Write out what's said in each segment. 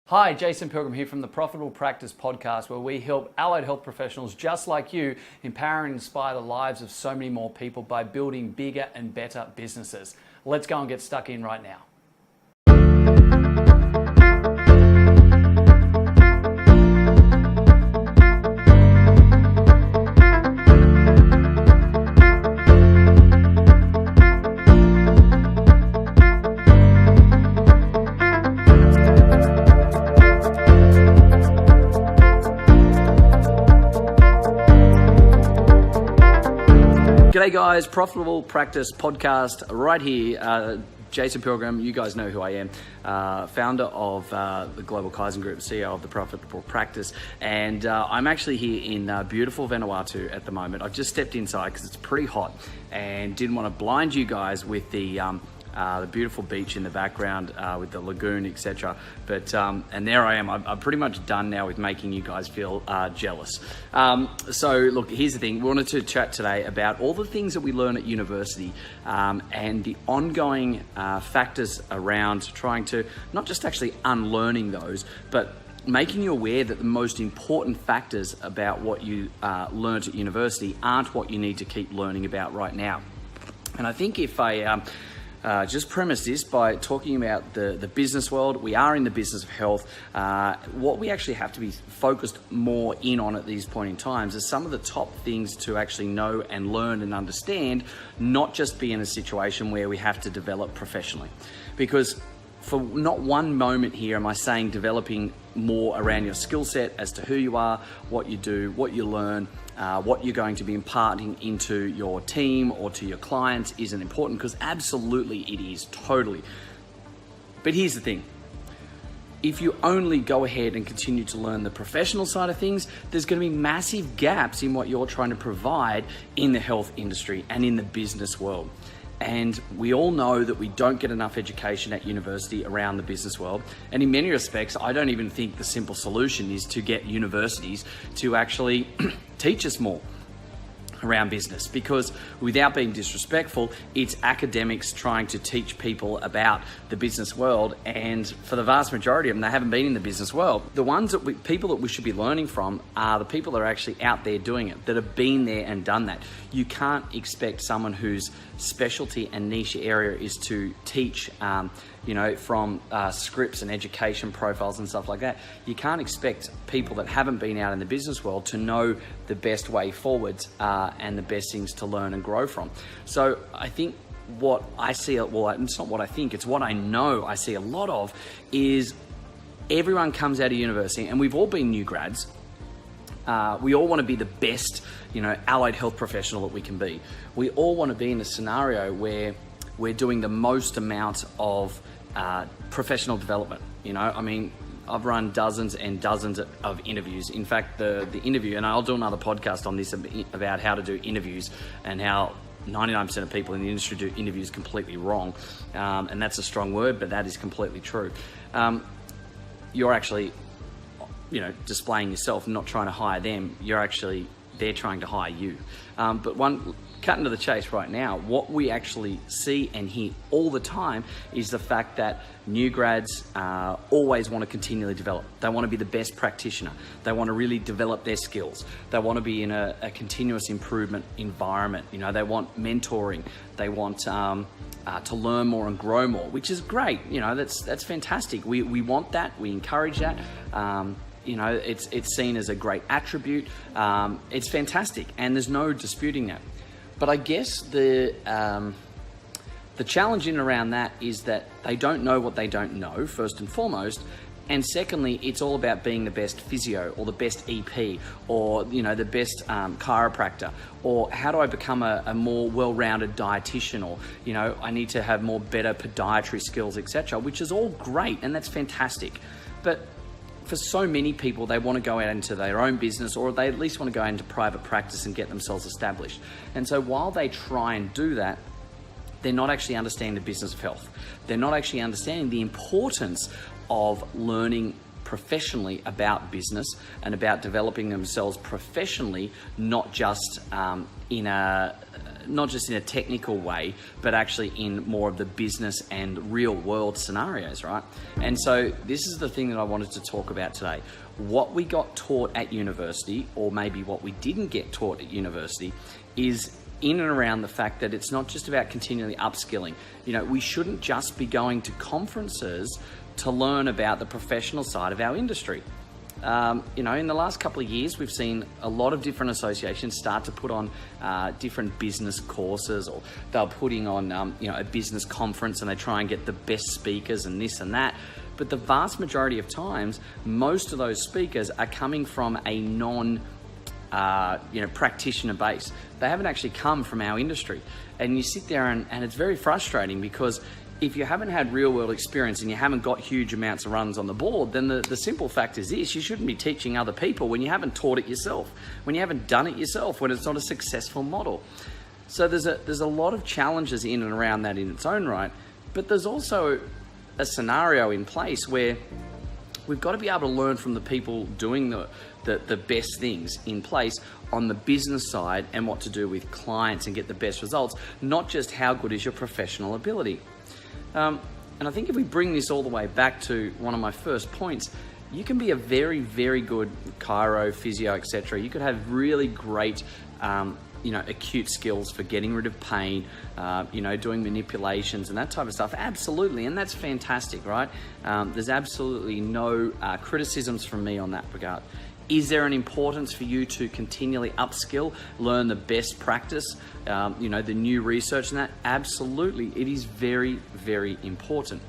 Hi, Jason Pilgrim here from the Profitable Practice podcast, where we help allied health professionals just like you empower and inspire the lives of so many more people by building bigger and better businesses. Let's go and get stuck in right now. G'day guys, Profitable Practice podcast right here. Jason Pilgrim, you guys know who I am, founder of the Global Kaizen Group, CEO of the Profitable Practice, and I'm actually here in beautiful Vanuatu at the moment. I've just stepped inside because it's pretty hot and didn't want to blind you guys with the beautiful beach in the background with the lagoon, etc. But and there I am. I'm pretty much done now with making you guys feel jealous. So look, here's the thing. We wanted to chat today about all the things that we learn at university and the ongoing factors around trying to not just actually unlearning those, but making you aware that the most important factors about what you learned at university aren't what you need to keep learning about right now. And I think if I just premise this by talking about the business world. We are in the business of health. What we actually have to be focused more in on at these point in times is some of the top things to actually know and learn and understand, not just be in a situation where we have to develop professionally. Because for not one moment here am I saying developing more around your skill set as to who you are, what you do, what you learn, what you're going to be imparting into your team or to your clients isn't important, because absolutely it is, totally. But here's the thing. If you only go ahead and continue to learn the professional side of things, there's going to be massive gaps in what you're trying to provide in the health industry and in the business world. And we all know that we don't get enough education at university around the business world. And in many respects, I don't even think the simple solution is to get universities to actually teach us more around business, because without being disrespectful, it's academics trying to teach people about the business world, and for the vast majority of them, they haven't been in the business world. The ones that people that we should be learning from are the people that are actually out there doing it, that have been there and done that. You can't expect someone whose specialty and niche area is to teach from scripts and education profiles and stuff like that. You can't expect people that haven't been out in the business world to know the best way forwards and the best things to learn and grow from. So I think what I see, well, it's not what I think, it's what I know I see a lot of, is everyone comes out of university, and we've all been new grads. We all want to be the best, allied health professional that we can be. We all want to be in a scenario where we're doing the most amount of professional development. I've run dozens and dozens of interviews. In fact, the interview, and I'll do another podcast on this about how to do interviews and how 99% of people in the industry do interviews completely wrong. And that's a strong word, but that is completely true. You're actually, displaying yourself, not trying to hire them. They're trying to hire you. But cutting to the chase right now, what we actually see and hear all the time is the fact that new grads always want to continually develop. They want to be the best practitioner. They want to really develop their skills. They want to be in a continuous improvement environment. They want mentoring. They want to learn more and grow more, which is great. That's fantastic. We want that. We encourage that. It's seen as a great attribute. It's fantastic, and there's no disputing that. But I guess the challenge in and around that is that they don't know what they don't know, first and foremost. And secondly, it's all about being the best physio or the best EP or, the best chiropractor, or how do I become a more well-rounded dietitian, or, I need to have better podiatry skills, etc., which is all great, and that's fantastic. But for so many people, they want to go out into their own business, or they at least want to go into private practice and get themselves established. And so while they try and do that, they're not actually understanding the business of health. They're not actually understanding the importance of learning professionally about business and about developing themselves professionally, not just not just in a technical way, but actually in more of the business and real world scenarios, right? And so this is the thing that I wanted to talk about today. What we got taught at university, or maybe what we didn't get taught at university, is in and around the fact that it's not just about continually upskilling. You know, we shouldn't just be going to conferences to learn about the professional side of our industry. You know, in the last couple of years, we've seen a lot of different associations start to put on different business courses, or they're putting on, you know, a business conference, and they try and get the best speakers and this and that. But the vast majority of times, most of those speakers are coming from a practitioner base. They haven't actually come from our industry. And you sit there and it's very frustrating, because if you haven't had real world experience and you haven't got huge amounts of runs on the board, then the simple fact is this: you shouldn't be teaching other people when you haven't taught it yourself, when you haven't done it yourself, when it's not a successful model. So there's a lot of challenges in and around that in its own right, but there's also a scenario in place where we've got to be able to learn from the people doing the best things in place on the business side, and what to do with clients and get the best results, not just how good is your professional ability. And I think if we bring this all the way back to one of my first points, you can be a very, very good chiro, physio, etc. You could have really great, acute skills for getting rid of pain, doing manipulations and that type of stuff. Absolutely, and that's fantastic, right? There's absolutely no criticisms from me on that regard. Is there an importance for you to continually upskill, learn the best practice, the new research and that? Absolutely, it is very, very important.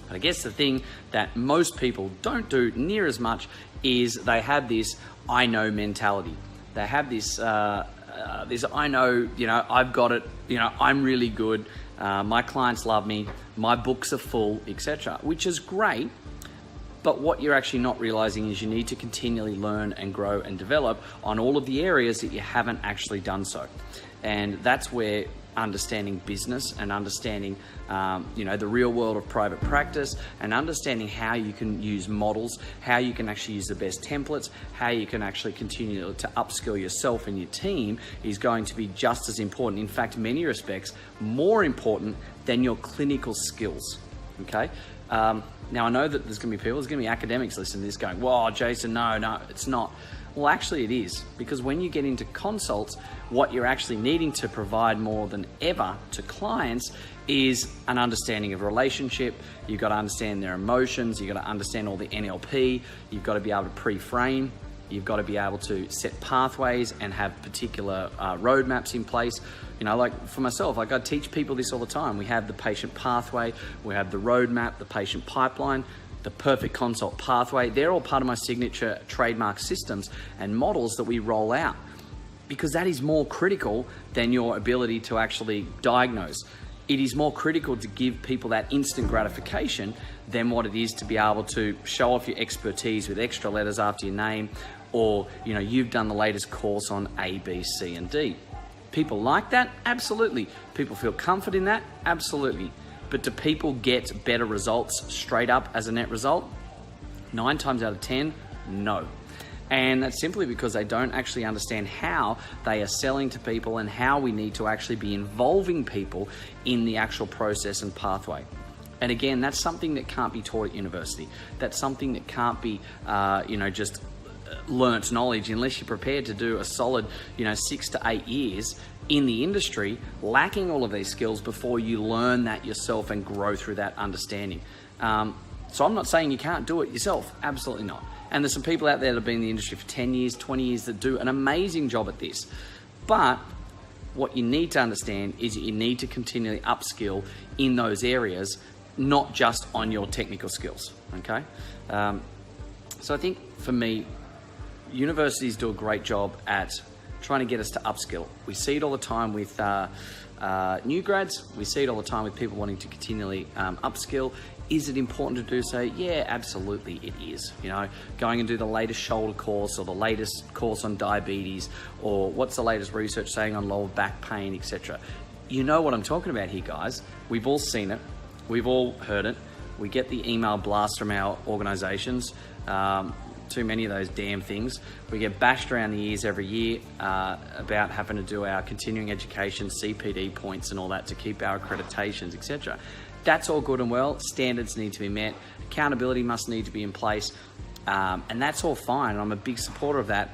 But I guess the thing that most people don't do near as much is they have this I know mentality. They have this I know, I've got it, I'm really good, my clients love me, my books are full, etc., which is great. But what you're actually not realizing is you need to continually learn and grow and develop on all of the areas that you haven't actually done so. And that's where understanding business and understanding, the real world of private practice, and understanding how you can use models, how you can actually use the best templates, how you can actually continue to upskill yourself and your team is going to be just as important. In fact, in many respects, more important than your clinical skills, okay? Now, I know that there's going to be academics listening to this going, "Whoa, Jason, no, it's not." Well, actually it is, because when you get into consults, what you're actually needing to provide more than ever to clients is an understanding of relationship. You've got to understand their emotions. You've got to understand all the NLP. You've got to be able to pre-frame. You've got to be able to set pathways and have particular roadmaps in place. Like for myself, I teach people this all the time. We have the patient pathway, we have the roadmap, the patient pipeline, the perfect consult pathway. They're all part of my signature trademark systems and models that we roll out, because that is more critical than your ability to actually diagnose. It is more critical to give people that instant gratification than what it is to be able to show off your expertise with extra letters after your name, or you've done the latest course on A, B, C, and D. People like that? Absolutely. People feel comfort in that? Absolutely. But do people get better results straight up as a net result? 9 times out of 10, no. And that's simply because they don't actually understand how they are selling to people and how we need to actually be involving people in the actual process and pathway. And again, that's something that can't be taught at university. That's something that can't be, just learnt knowledge unless you're prepared to do a solid, 6 to 8 years in the industry, lacking all of these skills before you learn that yourself and grow through that understanding. So I'm not saying you can't do it yourself. Absolutely not. And there's some people out there that have been in the industry for 10 years, 20 years that do an amazing job at this. But what you need to understand is that you need to continually upskill in those areas, not just on your technical skills, okay? So I think for me, universities do a great job at trying to get us to upskill. We see it all the time with new grads. We see it all the time with people wanting to continually upskill. Is it important to do so? Yeah, absolutely it is. Going and do the latest shoulder course, or the latest course on diabetes, or what's the latest research saying on lower back pain, etc. You know what I'm talking about here, guys. We've all seen it. We've all heard it. We get the email blasts from our organizations. too many of those damn things. We get bashed around the ears every year about having to do our continuing education, CPD points and all that to keep our accreditations, etc. That's all good and well. Standards need to be met. Accountability must need to be in place. And that's all fine. I'm a big supporter of that.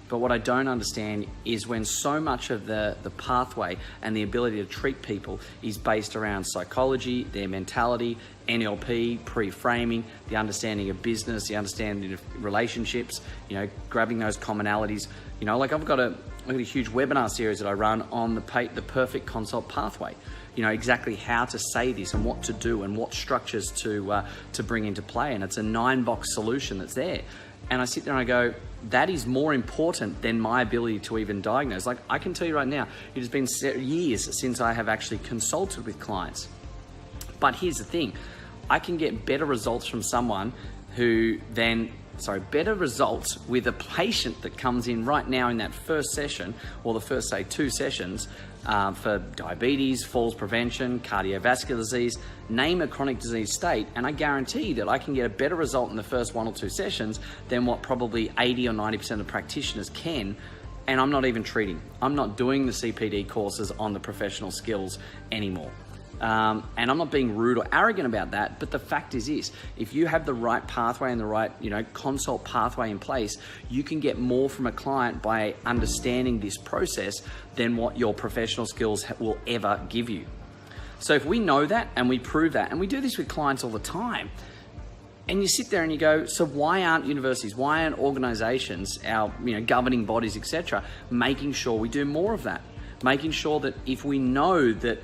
But what I don't understand is when so much of the pathway and the ability to treat people is based around psychology, their mentality, NLP, pre-framing, the understanding of business, the understanding of relationships, grabbing those commonalities. Like I've got a huge webinar series that I run on the perfect consult pathway. Exactly how to say this and what to do and what structures to bring into play. And it's a 9-box solution that's there. And I sit there and I go, that is more important than my ability to even diagnose. Like I can tell you right now, it has been years since I have actually consulted with clients. But here's the thing, I can get better results from someone better results with a patient that comes in right now in that first session or the first, say, 2 sessions for diabetes, falls prevention, cardiovascular disease, name a chronic disease state, and I guarantee that I can get a better result in the first 1 or 2 sessions than what probably 80 or 90% of practitioners can. And I'm not even treating. I'm not doing the CPD courses on the professional skills anymore. And I'm not being rude or arrogant about that, but the fact is this, if you have the right pathway and the right, consult pathway in place, you can get more from a client by understanding this process than what your professional skills will ever give you. So if we know that and we prove that, and we do this with clients all the time, and you sit there and you go, so why aren't universities, why aren't organizations, our governing bodies, etc., making sure we do more of that? Making sure that if we know that,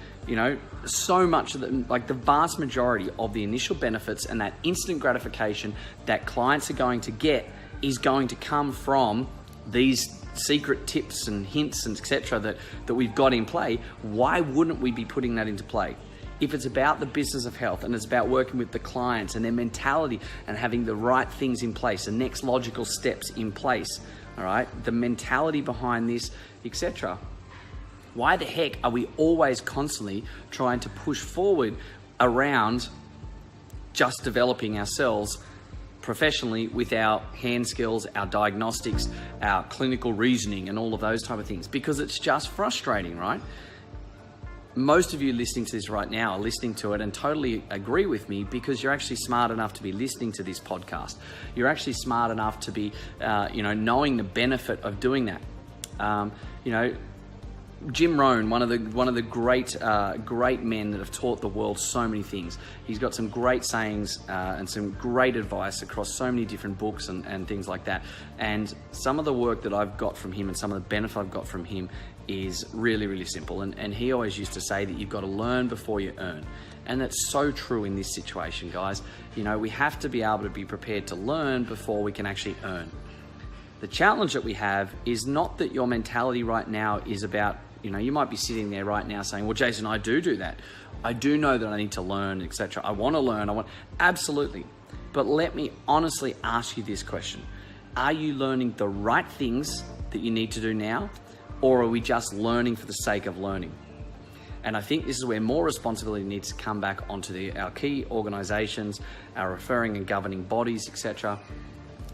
so much of the vast majority of the initial benefits and that instant gratification that clients are going to get is going to come from these secret tips and hints and etc. that we've got in play, why wouldn't we be putting that into play? If it's about the business of health and it's about working with the clients and their mentality and having the right things in place, the next logical steps in place, all right, the mentality behind this, etc. Why the heck are we always constantly trying to push forward around just developing ourselves professionally with our hand skills, our diagnostics, our clinical reasoning and all of those type of things? Because it's just frustrating, right? Most of you listening to this right now are listening to it and totally agree with me because you're actually smart enough to be listening to this podcast. You're actually smart enough to be, knowing the benefit of doing that. Jim Rohn, one of the great men that have taught the world so many things. He's got some great sayings and some great advice across so many different books and things like that. And some of the work that I've got from him and some of the benefit I've got from him is really, really simple. And he always used to say that you've got to learn before you earn. And that's so true in this situation, guys. We have to be able to be prepared to learn before we can actually earn. The challenge that we have is not that your mentality right now is about, you might be sitting there right now saying, well, Jason, I do that. I do know that I need to learn, etc. I want to learn. Absolutely. But let me honestly ask you this question. Are you learning the right things that you need to do now? Or are we just learning for the sake of learning? And I think this is where more responsibility needs to come back onto our key organizations, our referring and governing bodies, etc.,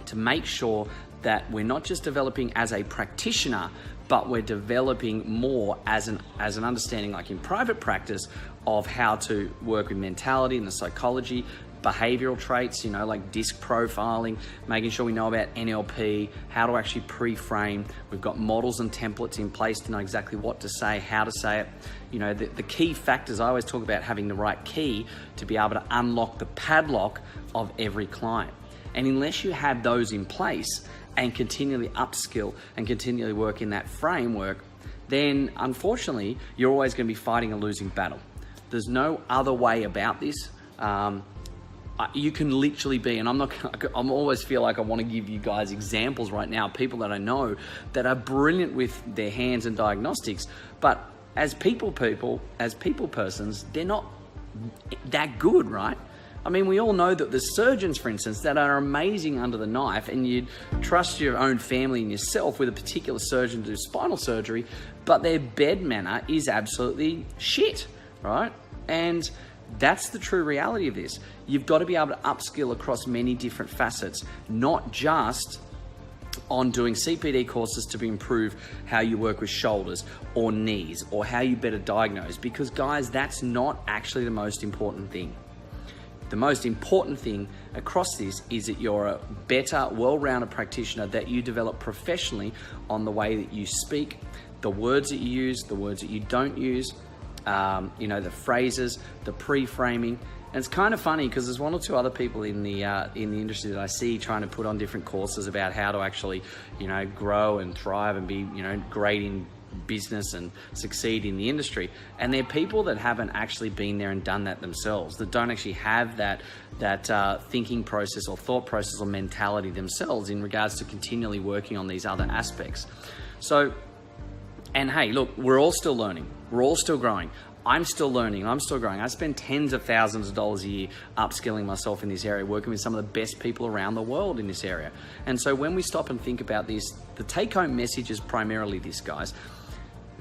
to make sure that we're not just developing as a practitioner, but we're developing more as an understanding, like in private practice, of how to work with mentality and the psychology, behavioral traits, like disc profiling, making sure we know about NLP, how to actually pre-frame. We've got models and templates in place to know exactly what to say, how to say it. The key factors, I always talk about having the right key to be able to unlock the padlock of every client. And unless you have those in place and continually upskill and continually work in that framework, then unfortunately, you're always going to be fighting a losing battle. There's no other way about this. You can literally be, and I'm always feel like I want to give you guys examples right now, people that I know that are brilliant with their hands and diagnostics, but as people persons, they're not that good, right? I mean, we all know that there's surgeons, for instance, that are amazing under the knife, and you'd trust your own family and yourself with a particular surgeon to do spinal surgery, but their bed manner is absolutely shit, right? And That's the true reality of this. You've got to be able to upskill across many different facets, not just on doing CPD courses to improve how you work with shoulders or knees or how you better diagnose, because guys, that's not actually the most important thing. The most important thing across this is that you're a better, well-rounded practitioner, that you develop professionally on the way that you speak, the words that you use, the words that you don't use, the phrases, the pre-framing. And it's kind of funny because there's one or two other people in the industry that I see trying to put on different courses about how to actually, grow and thrive and be, great in business and succeed in the industry. And they're people that haven't actually been there and done that themselves, that don't actually have that thinking process or thought process or mentality themselves in regards to continually working on these other aspects. So, and hey, look, we're all still learning. We're all still growing. I'm still learning, I'm still growing. I spend tens of thousands of dollars a year upskilling myself in this area, working with some of the best people around the world in this area. And so when we stop and think about this, the take-home message is primarily this, guys.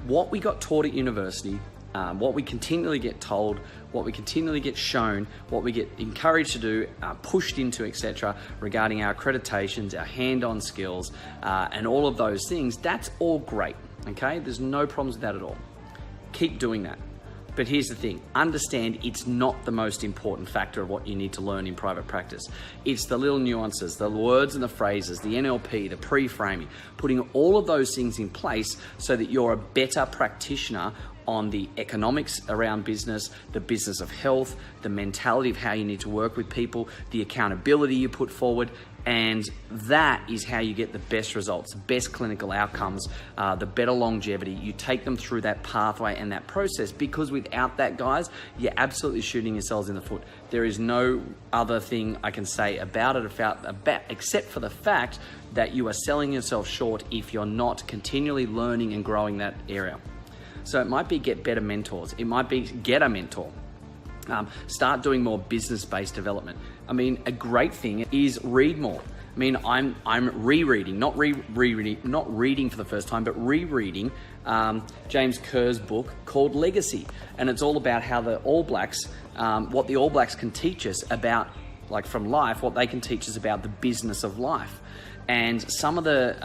What we got taught at university, what we continually get told, what we continually get shown, what we get encouraged to do, pushed into, etc., regarding our accreditations, our hand-on skills, and all of those things, that's all great, okay? There's no problems with that at all. Keep doing that. But here's the thing, understand it's not the most important factor of what you need to learn in private practice. It's the little nuances, the words and the phrases, the NLP, the pre-framing, putting all of those things in place so that you're a better practitioner on the economics around business, the business of health, the mentality of how you need to work with people, the accountability you put forward, and that is how you get the best results, best clinical outcomes, the better longevity. You take them through that pathway and that process, because without that, guys, you're absolutely shooting yourselves in the foot. There is no other thing I can say about it except for the fact that you are selling yourself short if you're not continually learning and growing that area. So it might be get better mentors. It might be get a mentor. Start doing more business-based development. I mean, a great thing is read more. I mean, I'm rereading, not reading for the first time, but rereading James Kerr's book called Legacy, and it's all about how the All Blacks, what the All Blacks can teach us about, like from life, what they can teach us about the business of life. And some of the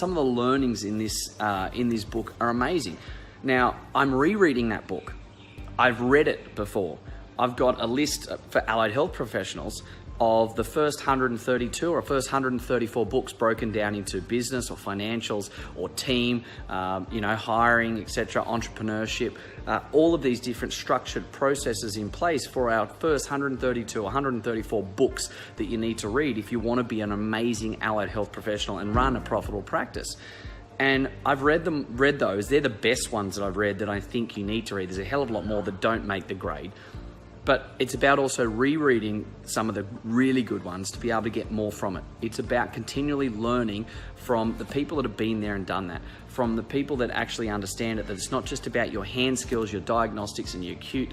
learnings in this book are amazing. Now, I'm rereading that book. I've read it before. I've got a list for allied health professionals of the first 132 or first 134 books broken down into business or financials or team, hiring, etc., entrepreneurship, all of these different structured processes in place for our first 132 or 134 books that you need to read if you want to be an amazing allied health professional and run a profitable practice. And I've read those. They're the best ones that I've read that I think you need to read. There's a hell of a lot more that don't make the grade. But it's about also rereading some of the really good ones to be able to get more from it. It's about continually learning from the people that have been there and done that, from the people that actually understand it, that it's not just about your hand skills, your diagnostics, and your acute,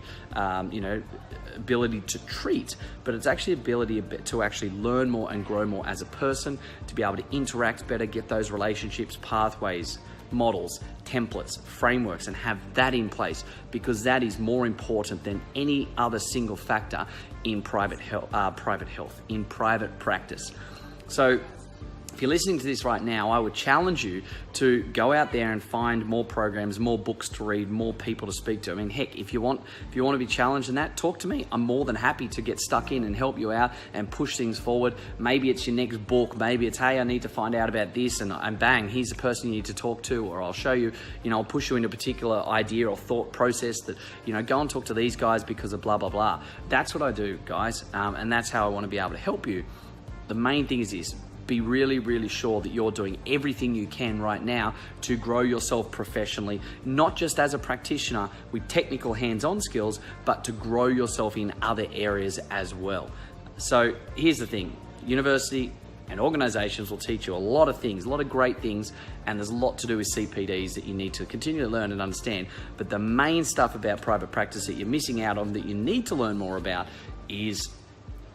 ability to treat, but it's actually ability to actually learn more and grow more as a person, to be able to interact better, get those relationships, pathways, models, templates, frameworks, and have that in place, because that is more important than any other single factor in private health, in private practice. So if you're listening to this right now, I would challenge you to go out there and find more programs, more books to read, more people to speak to. I mean, heck, if you want to be challenged in that, talk to me. I'm more than happy to get stuck in and help you out and push things forward. Maybe it's your next book. Maybe it's, hey, I need to find out about this, and bang, here's the person you need to talk to, or I'll show you, I'll push you into a particular idea or thought process that, go and talk to these guys because of blah, blah, blah. That's what I do, guys, and that's how I want to be able to help you. The main thing is this. Be really, really sure that you're doing everything you can right now to grow yourself professionally, not just as a practitioner with technical hands-on skills, but to grow yourself in other areas as well. So here's the thing, university and organizations will teach you a lot of things, a lot of great things, and there's a lot to do with CPDs that you need to continue to learn and understand. But the main stuff about private practice that you're missing out on, that you need to learn more about, is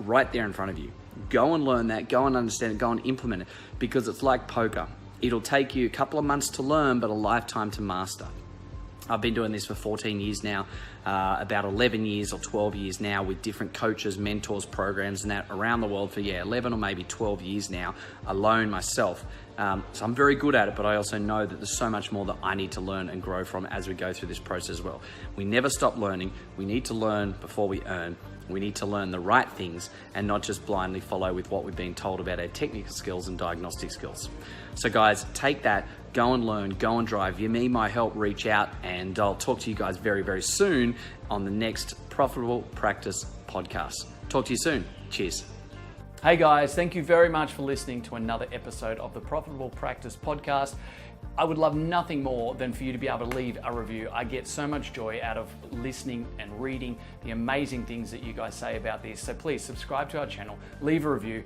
right there in front of you. Go and learn that, go and understand it, go and implement it, because it's like poker. It'll take you a couple of months to learn, but a lifetime to master. I've been doing this for 14 years now, about 11 years or 12 years now with different coaches, mentors, programs and that around the world for 11 or maybe 12 years now, alone myself. So I'm very good at it, but I also know that there's so much more that I need to learn and grow from as we go through this process as well. We never stop learning. We need to learn before we earn. We need to learn the right things and not just blindly follow with what we've been told about our technical skills and diagnostic skills. So guys, take that, go and learn, go and drive. If you need my help, reach out and I'll talk to you guys very, very soon on the next Profitable Practice podcast. Talk to you soon. Cheers. Hey guys, thank you very much for listening to another episode of the Profitable Practice podcast. I would love nothing more than for you to be able to leave a review. I get so much joy out of listening and reading the amazing things that you guys say about this. So please subscribe to our channel, leave a review.